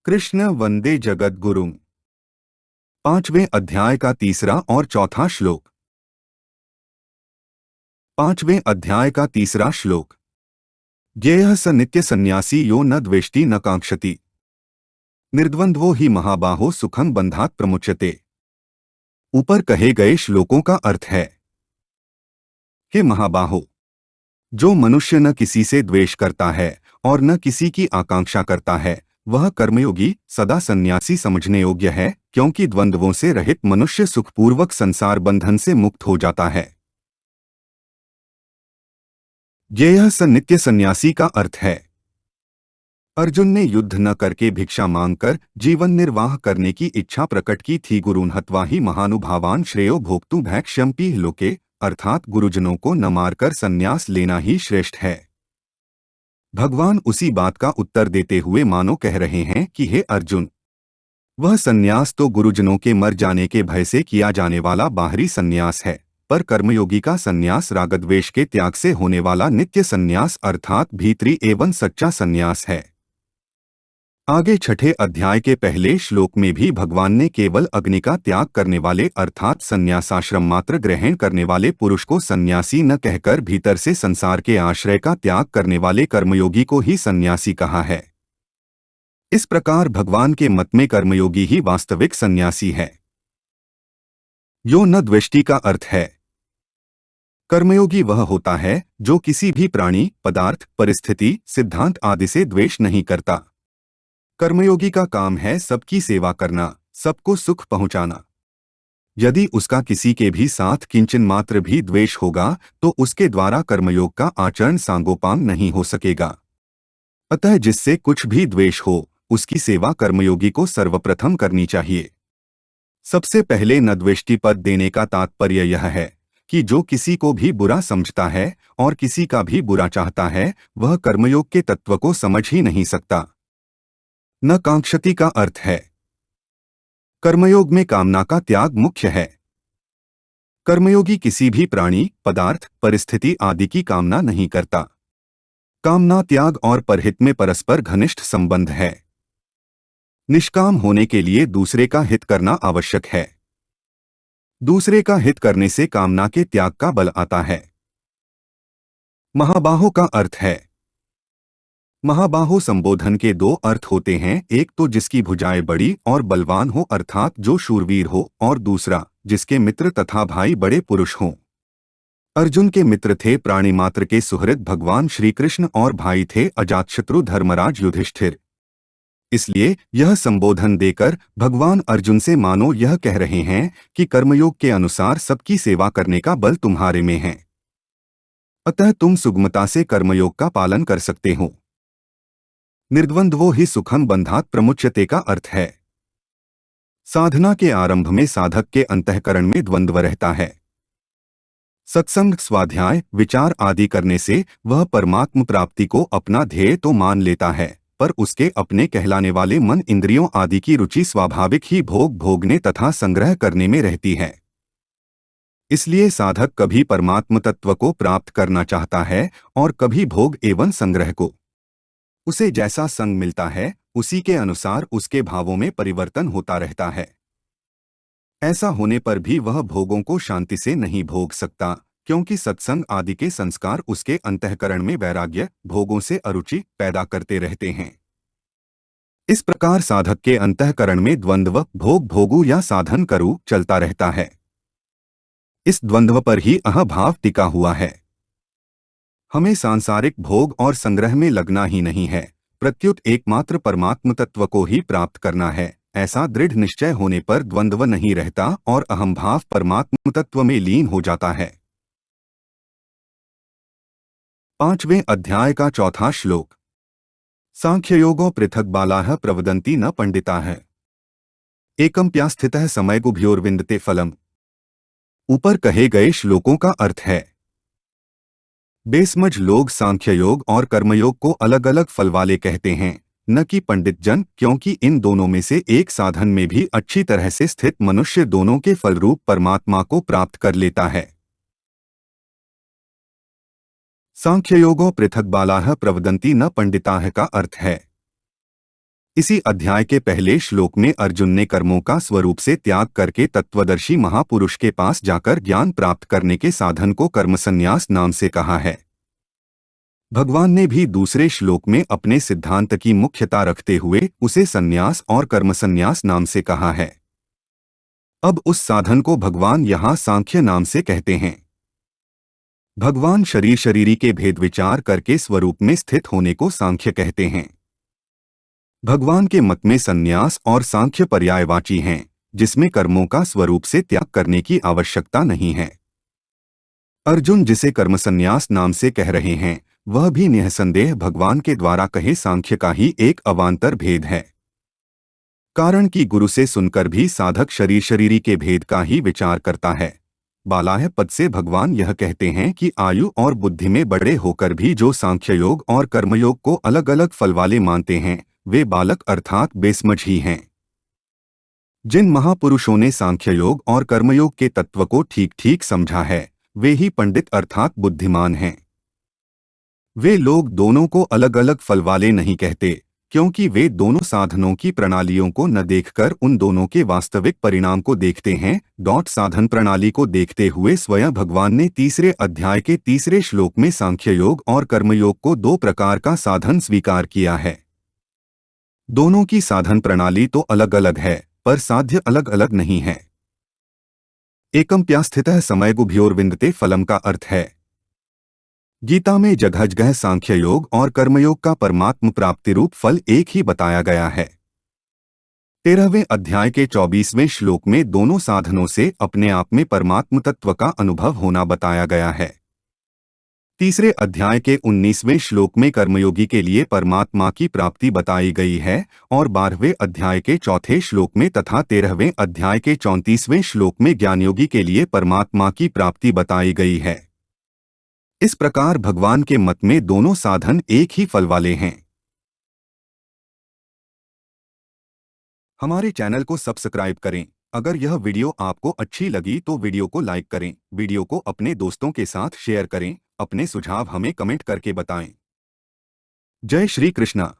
कृष्ण वंदे जगद्गुरुम्। 5वें अध्याय का तीसरा और चौथा श्लोक। 5वें अध्याय का तीसरा श्लोक। ज्ञेयः स नित्य सन्यासी यो न द्वेष्टि न कांक्षति। निर्द्वंद्वो ही महाबाहो सुखं बंधात् प्रमुच्यते। ऊपर कहे गए श्लोकों का अर्थ है, हे महाबाहो, जो मनुष्य न किसी से द्वेष करता है और न किसी की आकांक्षा करता है, वह कर्मयोगी सदा सन्यासी समझने योग्य है, क्योंकि द्वंद्वों से रहित मनुष्य सुखपूर्वक संसार बंधन से मुक्त हो जाता है। ज्ञेयः स नित्य सन्यासी का अर्थ है, अर्जुन ने युद्ध न करके भिक्षा मांगकर जीवन निर्वाह करने की इच्छा प्रकट की थी। गुरुन् हत्वा ही महानुभावान श्रेयो भोक्तु भैक्ष्यम्पि लोके, अर्थात गुरुजनों को न मारकर संन्यास लेना ही श्रेष्ठ है। भगवान उसी बात का उत्तर देते हुए मानो कह रहे हैं कि हे अर्जुन, वह संन्यास तो गुरुजनों के मर जाने के भय से किया जाने वाला बाहरी संन्यास है, पर कर्मयोगी का संन्यास रागद्वेष के त्याग से होने वाला नित्य संन्यास अर्थात भीतरी एवं सच्चा संन्यास है। आगे छठे अध्याय के पहले श्लोक में भी भगवान ने केवल अग्नि का त्याग करने वाले अर्थात संन्यासाश्रम मात्र ग्रहण करने वाले पुरुष को सन्यासी न कहकर भीतर से संसार के आश्रय का त्याग करने वाले कर्मयोगी को ही सन्यासी कहा है। इस प्रकार भगवान के मत में कर्मयोगी ही वास्तविक सन्यासी है। यो न द्वेष्टि का अर्थ है, कर्मयोगी वह होता है जो किसी भी प्राणी, पदार्थ, परिस्थिति, सिद्धांत आदि से द्वेष नहीं करता। कर्मयोगी का काम है सबकी सेवा करना, सबको सुख पहुंचाना। यदि उसका किसी के भी साथ किंचन मात्र भी द्वेष होगा तो उसके द्वारा कर्मयोग का आचरण सांगोपांग नहीं हो सकेगा। अतः जिससे कुछ भी द्वेष हो, उसकी सेवा कर्मयोगी को सर्वप्रथम करनी चाहिए। सबसे पहले न द्वेष्टि पद देने का तात्पर्य यह है कि जो किसी को भी बुरा समझता है और किसी का भी बुरा चाहता है, वह कर्मयोग के तत्व को समझ ही नहीं सकता। न कांक्षति का अर्थ है, कर्मयोग में कामना का त्याग मुख्य है। कर्मयोगी किसी भी प्राणी, पदार्थ, परिस्थिति आदि की कामना नहीं करता। कामना त्याग और परहित में परस्पर घनिष्ठ संबंध है। निष्काम होने के लिए दूसरे का हित करना आवश्यक है। दूसरे का हित करने से कामना के त्याग का बल आता है। महाबाहो का अर्थ है, महाबाहो संबोधन के दो अर्थ होते हैं, एक तो जिसकी भुजाएं बड़ी और बलवान हो अर्थात जो शूरवीर हो, और दूसरा जिसके मित्र तथा भाई बड़े पुरुष हों। अर्जुन के मित्र थे प्राणी मात्र के सुहृद भगवान श्री कृष्ण और भाई थे अजातशत्रु धर्मराज युधिष्ठिर। इसलिए यह संबोधन देकर भगवान अर्जुन से मानो यह कह रहे हैं कि कर्मयोग के अनुसार सबकी सेवा करने का बल तुम्हारे में है, अतः तुम सुगमता से कर्मयोग का पालन कर सकते हो। निर्द्वंद्वो ही सुखं बंधात् प्रमुच्यते का अर्थ है, साधना के आरंभ में साधक के अंतःकरण में द्वंद्व रहता है। सत्संग, स्वाध्याय, विचार आदि करने से वह परमात्म प्राप्ति को अपना ध्येय तो मान लेता है, पर उसके अपने कहलाने वाले मन, इंद्रियों आदि की रुचि स्वाभाविक ही भोग भोगने तथा संग्रह करने में रहती है। इसलिए साधक कभी परमात्म तत्व को प्राप्त करना चाहता है और कभी भोग एवं संग्रह को। उसे जैसा संग मिलता है उसी के अनुसार उसके भावों में परिवर्तन होता रहता है। ऐसा होने पर भी वह भोगों को शांति से नहीं भोग सकता, क्योंकि सत्संग आदि के संस्कार उसके अंतःकरण में वैराग्य, भोगों से अरुचि पैदा करते रहते हैं। इस प्रकार साधक के अंतःकरण में द्वंद्व, भोग भोगू या साधन करूँ चलता रहता है। इस द्वंद्व पर ही अहंभाव टिका हुआ है। हमें सांसारिक भोग और संग्रह में लगना ही नहीं है, प्रत्युत एकमात्र परमात्म तत्व को ही प्राप्त करना है। ऐसा दृढ़ निश्चय होने पर द्वंद्व नहीं रहता और अहंभाव परमात्म तत्व में लीन हो जाता है। 5वें अध्याय का चौथा श्लोक। सांख्ययोगो पृथक बालाः प्रवदन्ति न पंडिताः, एकम्प्यास्थितः समयगुभ्योर्विन्दते फलम्। ऊपर कहे गए श्लोकों का अर्थ है, बेसमझ लोग सांख्य योग और कर्मयोग को अलग अलग फल वाले कहते हैं, न कि पंडित जन, क्योंकि इन दोनों में से एक साधन में भी अच्छी तरह से स्थित मनुष्य दोनों के फलरूप परमात्मा को प्राप्त कर लेता है। सांख्ययोगो पृथक बालाः प्रवदन्ति न पंडिताः का अर्थ है, इसी अध्याय के पहले श्लोक में अर्जुन ने कर्मों का स्वरूप से त्याग करके तत्वदर्शी महापुरुष के पास जाकर ज्ञान प्राप्त करने के साधन को कर्मसन्यास नाम से कहा है। भगवान ने भी दूसरे श्लोक में अपने सिद्धांत की मुख्यता रखते हुए उसे सन्यास और कर्मसन्यास नाम से कहा है। अब उस साधन को भगवान यहाँ सांख्य नाम से कहते हैं। भगवान शरीर शरीरी के भेद विचार करके स्वरूप में स्थित होने को सांख्य कहते हैं। भगवान के मत में सन्यास और सांख्य पर्यायवाची हैं, जिसमें कर्मों का स्वरूप से त्याग करने की आवश्यकता नहीं है। अर्जुन जिसे कर्मसन्यास नाम से कह रहे हैं, वह भी निःसंदेह भगवान के द्वारा कहे सांख्य का ही एक अवान्तर भेद है। कारण कि गुरु से सुनकर भी साधक शरीर शरीरी के भेद का ही विचार करता है। बालाह पद से भगवान यह कहते हैं कि आयु और बुद्धि में बड़े होकर भी जो सांख्य योग और कर्मयोग को अलग अलग फल वाले मानते हैं, वे बालक अर्थात बेसमझ ही हैं। जिन महापुरुषों ने सांख्य योग और कर्मयोग के तत्व को ठीक ठीक समझा है, वे ही पंडित अर्थात बुद्धिमान हैं। वे लोग दोनों को अलग अलग फल वाले नहीं कहते, क्योंकि वे दोनों साधनों की प्रणालियों को न देखकर उन दोनों के वास्तविक परिणाम को देखते हैं। साधन प्रणाली को देखते हुए स्वयं भगवान ने तीसरे अध्याय के तीसरे श्लोक में सांख्य योग और कर्मयोग को दो प्रकार का साधन स्वीकार किया है। दोनों की साधन प्रणाली तो अलग अलग है, पर साध्य अलग अलग नहीं है। एकम्प्यास्थितः समयगुभ्योर विन्दते फलम का अर्थ है। गीता में जगह जगह सांख्य योग और कर्मयोग का परमात्म प्राप्ति रूप फल एक ही बताया गया है। 13वें अध्याय के 24वें श्लोक में दोनों साधनों से अपने आप में परमात्म तत्व का अनुभव होना बताया गया है। तीसरे अध्याय के 19वें श्लोक में कर्मयोगी के लिए परमात्मा की प्राप्ति बताई गई है और 12वें अध्याय के चौथे श्लोक में तथा 13वें अध्याय के 34वें श्लोक में ज्ञानयोगी के लिए परमात्मा की प्राप्ति बताई गई है। इस प्रकार भगवान के मत में दोनों साधन एक ही फल वाले हैं। हमारे चैनल को सब्सक्राइब करें। अगर यह वीडियो आपको अच्छी लगी तो वीडियो को लाइक करें, वीडियो को अपने दोस्तों के साथ शेयर करें, अपने सुझाव हमें कमेंट करके बताएं। जय श्री कृष्णा।